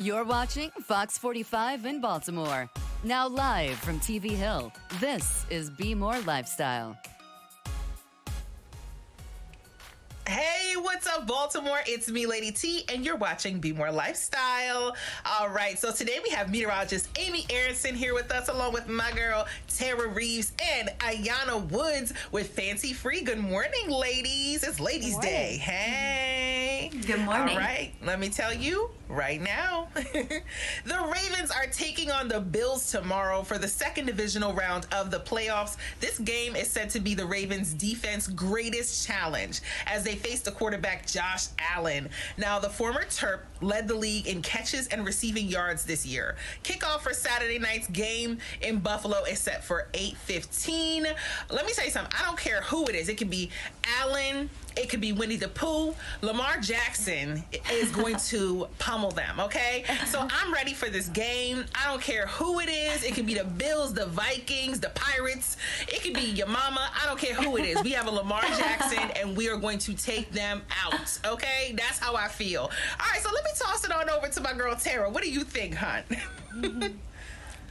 You're watching Fox 45 in Baltimore. Now live from TV Hill, this is BMORE Lifestyle. Hey, what's up, Baltimore? It's me, Lady T, and you're watching BMORE Lifestyle. All right, so today we have meteorologist Amy Aronson here with us, along with my girl, Tara Reeves, and Ayana Woods with Fancy Free. Good morning, ladies. It's Ladies' Day. Hey. Good morning. All right, let me tell you right now. The Ravens are taking on the Bills tomorrow for the second divisional round of the playoffs. This game is said to be the Ravens' defense greatest challenge as they face the quarterback Josh Allen. Now, the former Terp led the league in catches and receiving yards this year. Kickoff for Saturday night's game in Buffalo is set for 8:15. Let me tell you something. I don't care who it is. It could be Allen. It could be Winnie the Pooh. Lamar Jackson is going to pummel them, okay? So I'm ready for this game. I don't care who it is. It could be the Bills, the Vikings, the Pirates. It could be your mama. I don't care who it is. We have a Lamar Jackson, and we are going to take them out, okay? That's how I feel. All right, so let me toss it on over to my girl, Tara. What do you think, hon?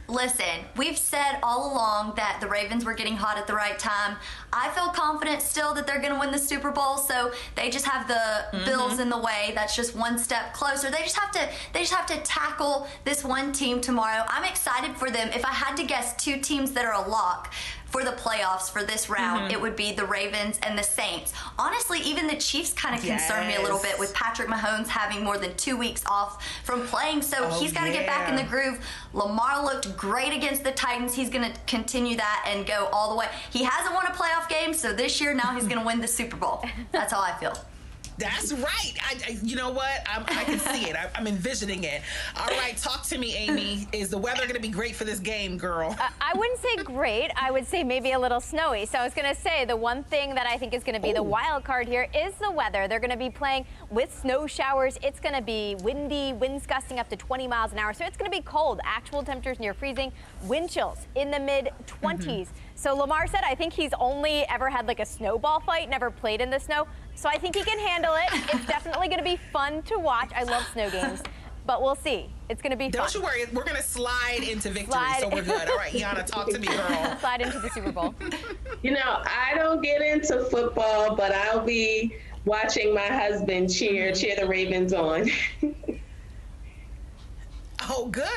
Listen, we've said all along that the Ravens were getting hot at the right time. I feel confident still that they're going to win the Super Bowl, so they just have the Bills in the way. That's just one step closer. They just have to tackle this one team tomorrow. I'm excited for them. If I had to guess two teams that are a lock for the playoffs for this round, it would be the Ravens and the Saints. Honestly, even the Chiefs kind of concern me a little bit with Patrick Mahomes having more than 2 weeks off from playing, so he's got to get back in the groove. Lamar looked great against the Titans. He's going to continue that and go all the way. He hasn't won a playoff game, so this year now he's going to win the Super Bowl. That's how I feel. That's right. You know what? I can see it. I'm envisioning it. All right, talk to me, Amy. Is the weather going to be great for this game, girl? I wouldn't say great. I would say maybe a little snowy. So I was going to say the one thing that I think is going to be the wild card here is the weather. They're going to be playing with snow showers. It's going to be windy, winds gusting up to 20 miles an hour. So it's going to be cold. Actual temperatures near freezing. Wind chills in the mid-20s. So Lamar said I think he's only ever had like a snowball fight, never played in the snow. So I think he can handle it. It's definitely going to be fun to watch. I love snow games, but we'll see. It's going to be fun. Don't you worry. We're going to slide into victory, so we're good. All right, Yana, talk to me, girl. Slide into the Super Bowl. You know, I don't get into football, but I'll be watching my husband cheer the Ravens on. Oh, good.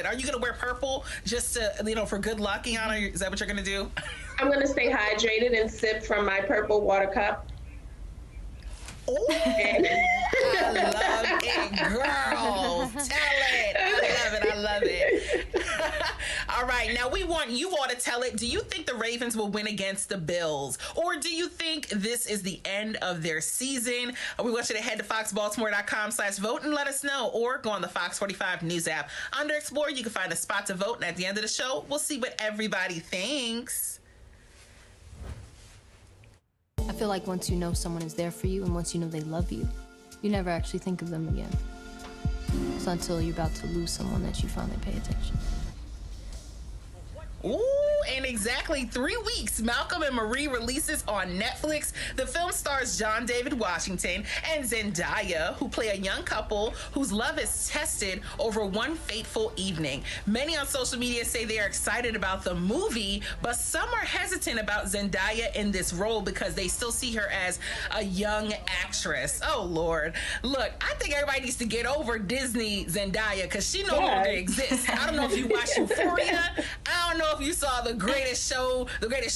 Are you going to wear purple just to, for good luck, Yana? Is that what you're going to do? I'm going to stay hydrated and sip from my purple water cup. Oh, I love it, girl. Tell it. I love it. All right, now we want you all to tell it. Do you think the Ravens will win against the Bills? Or do you think this is the end of their season? We want you to head to foxbaltimore.com/vote and let us know. Or go on the Fox 45 News app. Under Explore, you can find a spot to vote. And at the end of the show, we'll see what everybody thinks. I feel like once you know someone is there for you and once you know they love you, you never actually think of them again. It's until you're about to lose someone that you finally pay attention. Ooh, in exactly 3 weeks, Malcolm and Marie releases on Netflix. The film stars John David Washington and Zendaya, who play a young couple whose love is tested over one fateful evening. Many on social media say they are excited about the movie, but some are hesitant about Zendaya in this role because they still see her as a young actress. Oh, Lord. Look, I think everybody needs to get over Disney Zendaya because she no longer exists. I don't know if you watched Euphoria. I don't know if you saw The Greatest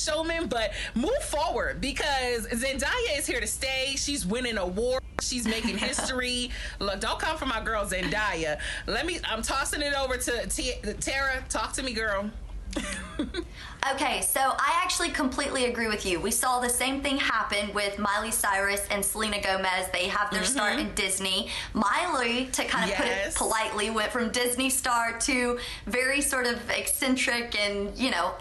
Showman, but move forward because Zendaya is here to stay. She's winning awards. She's making history. Look, don't come for my girl Zendaya. I'm tossing it over to Tara. Talk to me, girl. Okay, so I actually completely agree with you. We saw the same thing happen with Miley Cyrus and Selena Gomez. They have their start in Disney. Miley, to kind of put it politely, went from Disney star to very sort of eccentric and,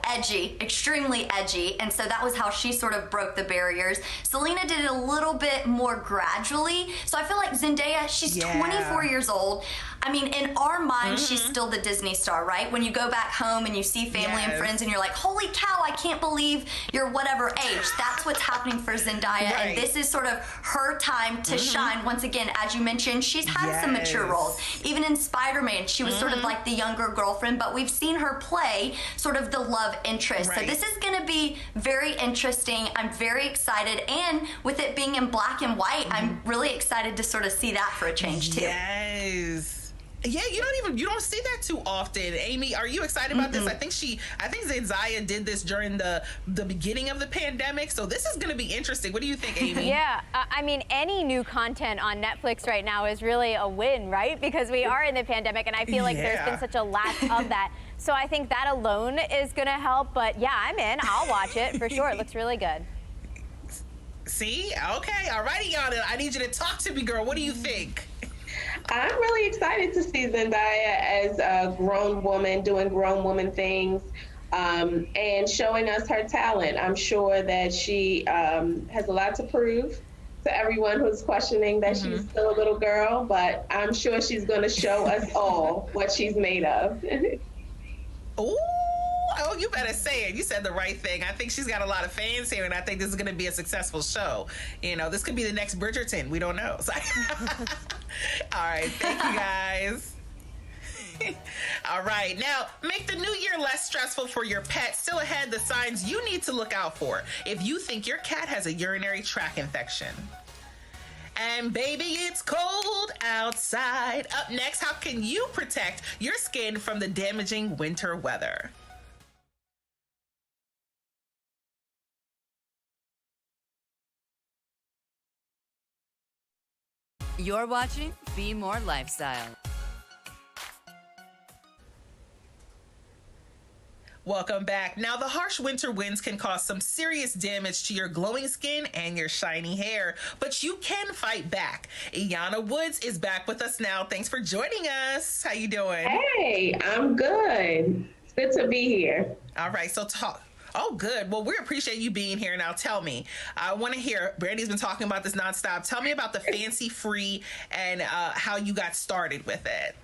edgy, extremely edgy. And so that was how she sort of broke the barriers. Selena did it a little bit more gradually. So I feel like Zendaya, she's 24 years old. I mean, in our mind, she's still the Disney star, right? When you go back home and you see family and friends and you're like, holy cow, I can't believe you're whatever age. That's what's happening for Zendaya. And this is sort of her time to shine. Once again, as you mentioned, she's had some mature roles. Even in Spider-Man, she was sort of like the younger girlfriend, but we've seen her play sort of the love interest. So this is going to be very interesting. I'm very excited. And with it being in black and white, I'm really excited to sort of see that for a change too. Yes. Yeah, you don't see that too often. Amy, are you excited about this? I think Zendaya did this during the beginning of the pandemic, so this is going to be interesting. What do you think, Amy? Yeah, I mean, any new content on Netflix right now is really a win, right? Because we are in the pandemic, and I feel like there's been such a lack of that. So I think that alone is going to help. But yeah, I'm in. I'll watch it for sure. It looks really good. See? Okay. All righty, Yana. I need you to talk to me, girl. What do you think? I'm really excited to see Zendaya as a grown woman doing grown woman things and showing us her talent. I'm sure that she has a lot to prove to everyone who's questioning that she's still a little girl, but I'm sure she's going to show us all what she's made of. Ooh. Oh, you better say it. You said the right thing. I think she's got a lot of fans here, and I think this is going to be a successful show. You know, this could be the next Bridgerton. We don't know. So, all right. Thank you, guys. All right. Now, make the new year less stressful for your pet. Still ahead, the signs you need to look out for if you think your cat has a urinary tract infection. And baby, it's cold outside. Up next, how can you protect your skin from the damaging winter weather? You're watching BMORE Lifestyle. Welcome back. Now, the harsh winter winds can cause some serious damage to your glowing skin and your shiny hair, but you can fight back. Iyanna Woods is back with us now. Thanks for joining us. How you doing? Hey, I'm good. It's good to be here. All right, so talk. Oh, good. Well, we appreciate you being here. Now, tell me, I want to hear, Brandy's been talking about this nonstop. Tell me about the Fancy Free and how you got started with it.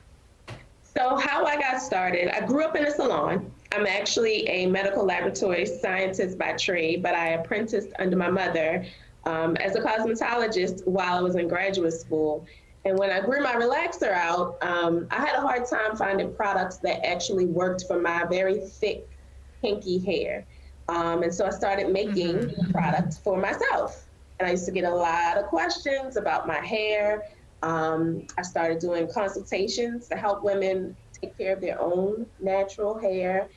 So how I got started, I grew up in a salon. I'm actually a medical laboratory scientist by trade, but I apprenticed under my mother as a cosmetologist while I was in graduate school. And when I grew my relaxer out, I had a hard time finding products that actually worked for my very thick, kinky hair. And so I started making products for myself. And I used to get a lot of questions about my hair. I started doing consultations to help women take care of their own natural hair.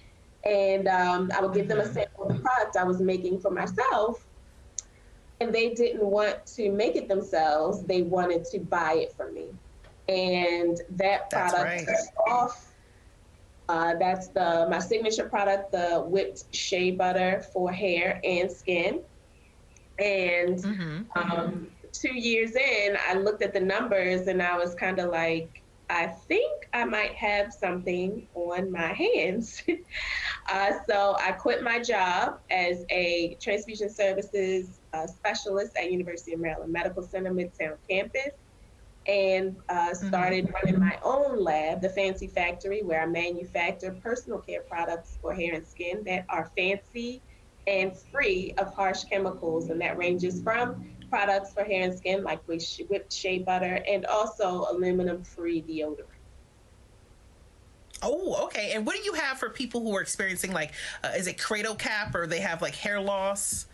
And I would give them a sample of the product I was making for myself. And they didn't want to make it themselves. They wanted to buy it from me. And that product took off. That's my signature product, the whipped shea butter for hair and skin. And 2 years in, I looked at the numbers and I was kind of like, I think I might have something on my hands. So I quit my job as a transfusion services specialist at University of Maryland Medical Center Midtown campus and started running my own lab, the Fancy Factory, where I manufacture personal care products for hair and skin that are fancy and free of harsh chemicals. And that ranges from products for hair and skin like whipped shea butter and also aluminum-free deodorant. Oh, okay. And what do you have for people who are experiencing like, is it cradle cap or they have like hair loss?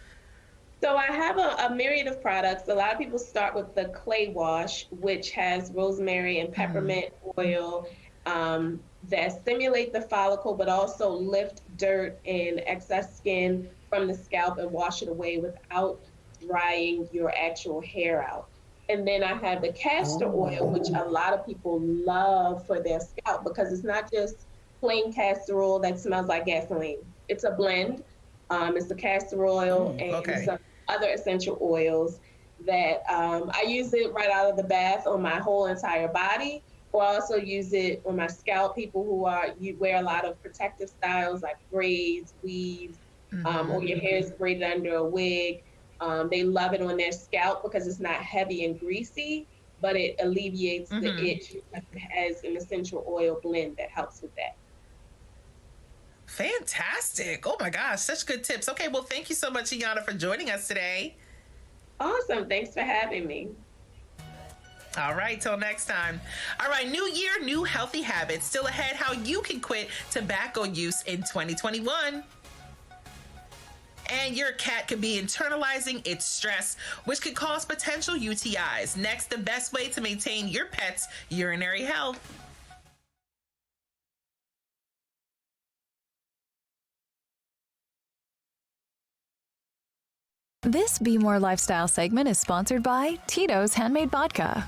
So I have a myriad of products. A lot of people start with the clay wash, which has rosemary and peppermint oil that stimulate the follicle, but also lift dirt and excess skin from the scalp and wash it away without drying your actual hair out. And then I have the castor oil, which a lot of people love for their scalp because it's not just plain castor oil that smells like gasoline. It's a blend. It's the castor oil and some other essential oils that I use it right out of the bath on my whole entire body, or I also use it on my scalp. People who you wear a lot of protective styles like braids, weaves, or your hair is braided under a wig. They love it on their scalp because it's not heavy and greasy, but it alleviates the itch because it has an essential oil blend that helps with that. Fantastic. Oh my gosh, such good tips. Okay, well, thank you so much, Iyanna, for joining us today. Awesome. Thanks for having me. All right, till next time. All right, new year, new healthy habits. Still ahead, how you can quit tobacco use in 2021. And your cat could be internalizing its stress, which could cause potential UTIs. Next, the best way to maintain your pet's urinary health. This Be More Lifestyle segment is sponsored by Tito's Handmade Vodka.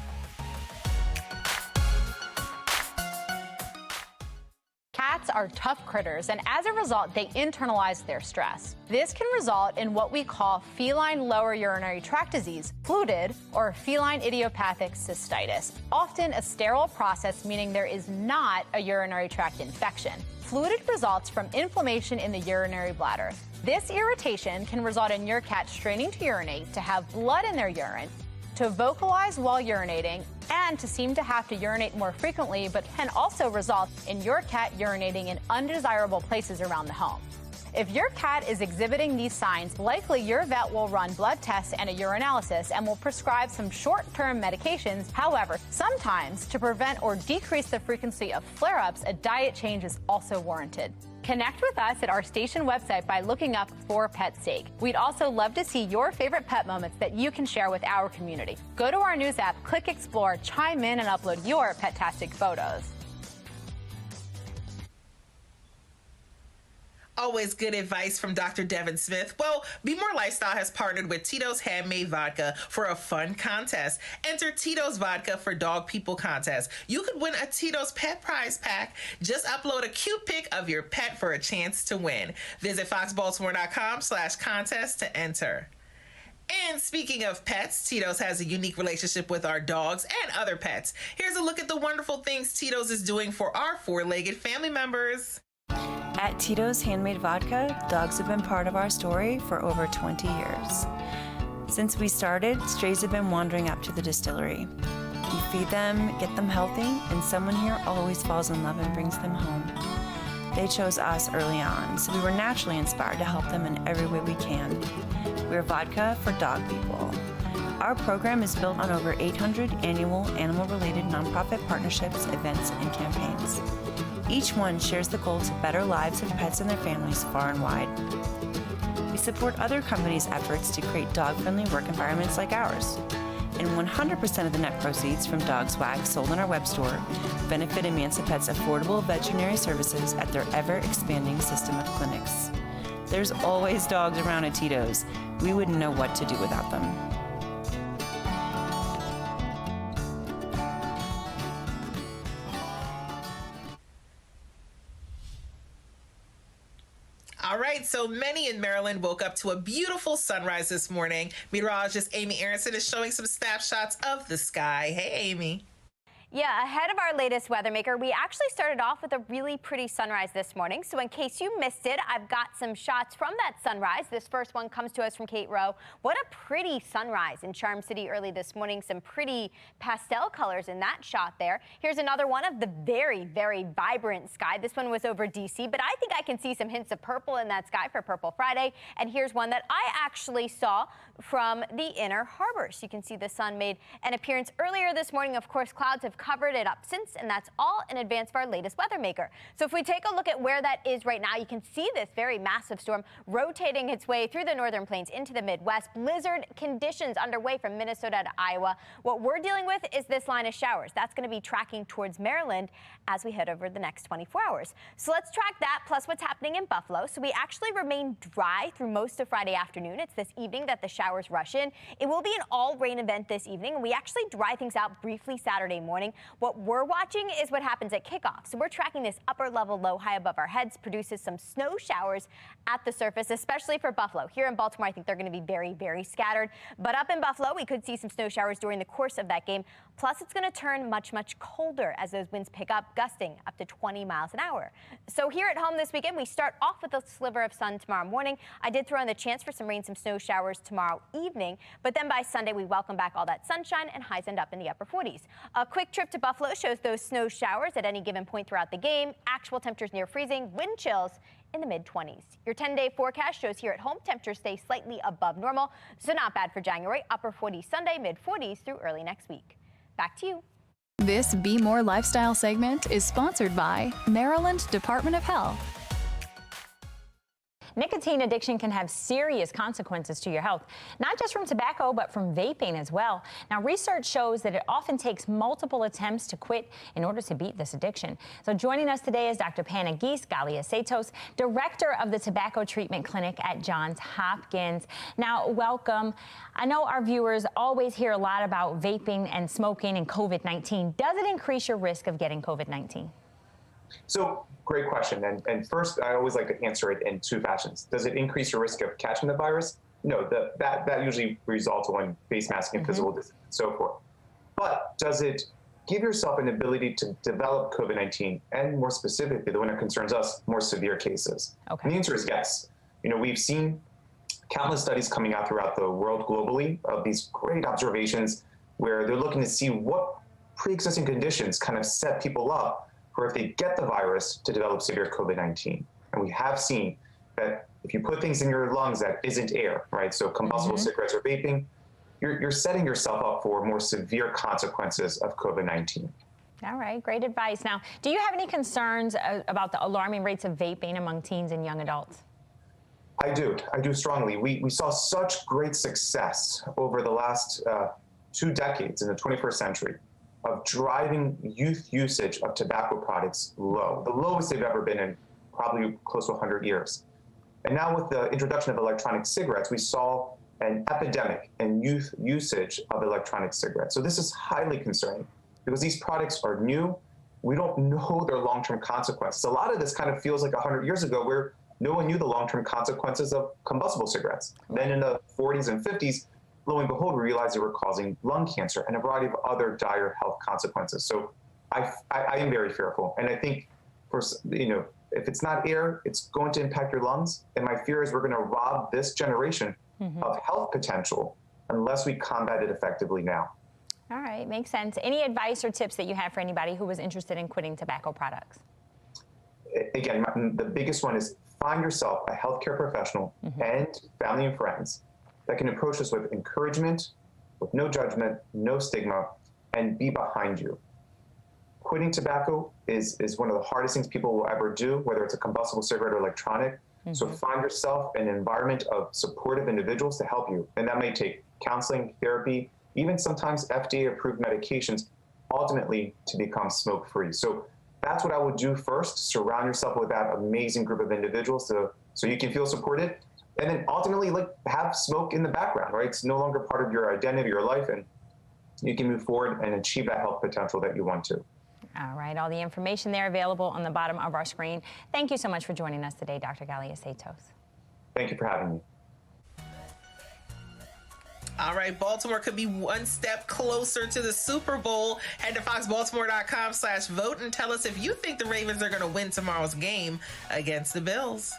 Cats are tough critters, and as a result, they internalize their stress. This can result in what we call feline lower urinary tract disease, FLUTD, or feline idiopathic cystitis, often a sterile process, meaning there is not a urinary tract infection. FLUTD results from inflammation in the urinary bladder. This irritation can result in your cat straining to urinate, to have blood in their urine, to vocalize while urinating, and to seem to have to urinate more frequently, but can also result in your cat urinating in undesirable places around the home. If your cat is exhibiting these signs, likely your vet will run blood tests and a urinalysis and will prescribe some short-term medications. However, sometimes to prevent or decrease the frequency of flare-ups, a diet change is also warranted. Connect with us at our station website by looking up For Pet's Sake. We'd also love to see your favorite pet moments that you can share with our community. Go to our news app, click Explore, chime in, and upload your pet-tastic photos. Always good advice from Dr. Devin Smith. Well, Be More Lifestyle has partnered with Tito's Handmade Vodka for a fun contest. Enter Tito's Vodka for Dog People contest. You could win a Tito's Pet Prize Pack. Just upload a cute pic of your pet for a chance to win. Visit foxbaltimore.com/contest to enter. And speaking of pets, Tito's has a unique relationship with our dogs and other pets. Here's a look at the wonderful things Tito's is doing for our four-legged family members. At Tito's Handmade Vodka, dogs have been part of our story for over 20 years. Since we started, strays have been wandering up to the distillery. We feed them, get them healthy, and someone here always falls in love and brings them home. They chose us early on, so we were naturally inspired to help them in every way we can. We're vodka for dog people. Our program is built on over 800 annual animal-related nonprofit partnerships, events, and campaigns. Each one shares the goal to better lives of pets and their families far and wide. We support other companies' efforts to create dog-friendly work environments like ours. And 100% of the net proceeds from dog swag sold in our web store benefit Emancipet's affordable veterinary services at their ever-expanding system of clinics. There's always dogs around at Tito's. We wouldn't know what to do without them. All right, so many in Maryland woke up to a beautiful sunrise this morning. Meteorologist Amy Aronson is showing some snapshots of the sky. Hey, Amy. Yeah, ahead of our latest weather maker, we actually started off with a really pretty sunrise this morning. So in case you missed it, I've got some shots from that sunrise. This first one comes to us from Kate Rowe. What a pretty sunrise in Charm City early this morning. Some pretty pastel colors in that shot there. Here's another one of the very, very vibrant sky. This one was over DC, but I think I can see some hints of purple in that sky for Purple Friday. And here's one that I actually saw from the Inner Harbor. So you can see the sun made an appearance earlier this morning. Of course, clouds have covered it up since, and that's all in advance of our latest weather maker. So if we take a look at where that is right now, you can see this very massive storm rotating its way through the northern plains into the Midwest. Blizzard conditions underway from Minnesota to Iowa. What we're dealing with is this line of showers. That's going to be tracking towards Maryland as we head over the next 24 hours. So let's track that plus what's happening in Buffalo. So we actually remain dry through most of Friday afternoon. It's this evening that the showers rush in. It will be an all rain event this evening, and we actually dry things out briefly Saturday morning. morning. What we're watching is what happens at kickoff. So we're tracking this upper level low high above our heads, produces some snow showers at the surface, especially for Buffalo. Here in Baltimore, I think they're going to be very, very scattered. But up in Buffalo, we could see some snow showers during the course of that game. Plus, it's going to turn much, much colder as those winds pick up, gusting up to 20 miles an hour. So here at home this weekend, we start off with a sliver of sun tomorrow morning. I did throw in the chance for some rain, some snow showers tomorrow evening. But then by Sunday, we welcome back all that sunshine and highs end up in the upper 40s. A quick trip to Buffalo shows those snow showers at any given point throughout the game. Actual temperatures near freezing, wind chills in the mid-20s. Your 10-day forecast shows here at home temperatures stay slightly above normal, so not bad for January. Upper 40s Sunday, mid-40s through early next week. Back to you. This Be More Lifestyle segment is sponsored by Maryland Department of Health. Nicotine addiction can have serious consequences to your health, not just from tobacco, but from vaping as well. Now, research shows that it often takes multiple attempts to quit in order to beat this addiction. So joining us today is Dr. Panagis Galiasetos, director of the Tobacco Treatment Clinic at Johns Hopkins. Now, welcome. I know our viewers always hear a lot about vaping and smoking and COVID-19. Does it increase your risk of getting COVID-19? So, great question. And first, I always like to answer it in two fashions. Does it increase your risk of catching the virus? No, that usually results in face masking and physical distance and so forth. But does it give yourself an ability to develop COVID-19 and, more specifically, the one that concerns us, more severe cases? Okay. And the answer is yes. You know, we've seen countless studies coming out throughout the world globally of these great observations where they're looking to see what pre-existing conditions kind of set people up or if they get the virus to develop severe COVID-19. And we have seen that if you put things in your lungs that isn't air, right? So combustible cigarettes or vaping, you're setting yourself up for more severe consequences of COVID-19. All right, great advice. Now, do you have any concerns about the alarming rates of vaping among teens and young adults? I do strongly. We saw such great success over the last 2 decades in the 21st century of driving youth usage of tobacco products low, the lowest they've ever been in probably close to 100 years. And now with the introduction of electronic cigarettes, we saw an epidemic in youth usage of electronic cigarettes. So this is highly concerning because these products are new. We don't know their long-term consequences. A lot of this kind of feels like 100 years ago where no one knew the long-term consequences of combustible cigarettes. Then in the 40s and 50s, lo and behold, we realized they were causing lung cancer and a variety of other dire health consequences. So I am very fearful. And I think, if it's not air, it's going to impact your lungs. And my fear is we're going to rob this generation of health potential unless we combat it effectively now. All right, makes sense. Any advice or tips that you have for anybody who was interested in quitting tobacco products? Again, the biggest one is find yourself a healthcare professional and family and friends that can approach us with encouragement, with no judgment, no stigma, and be behind you. Quitting tobacco is one of the hardest things people will ever do, whether it's a combustible cigarette or electronic. So find yourself an environment of supportive individuals to help you. And that may take counseling, therapy, even sometimes FDA-approved medications, ultimately to become smoke-free. So that's what I would do first, surround yourself with that amazing group of individuals so you can feel supported. And then ultimately, have smoke in the background, right? It's no longer part of your identity, your life, and you can move forward and achieve that health potential that you want to. All right, all the information there available on the bottom of our screen. Thank you so much for joining us today, Dr. Galiasetos. Thank you for having me. All right, Baltimore could be one step closer to the Super Bowl. Head to foxbaltimore.com/vote and tell us if you think the Ravens are going to win tomorrow's game against the Bills.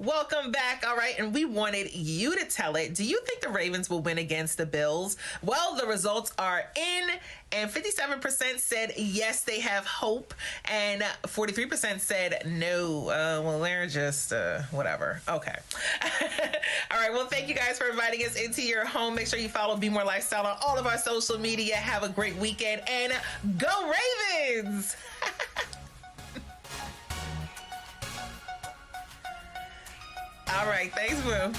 Welcome back. All right. And we wanted you to tell it. Do you think the Ravens will win against the Bills? Well, the results are in, and 57% said yes, they have hope, and 43% said no. Well, they're just whatever. Okay. All right. Well, thank you guys for inviting us into your home. Make sure you follow Be More Lifestyle on all of our social media. Have a great weekend, and go Ravens! All right. Thanks, Boo.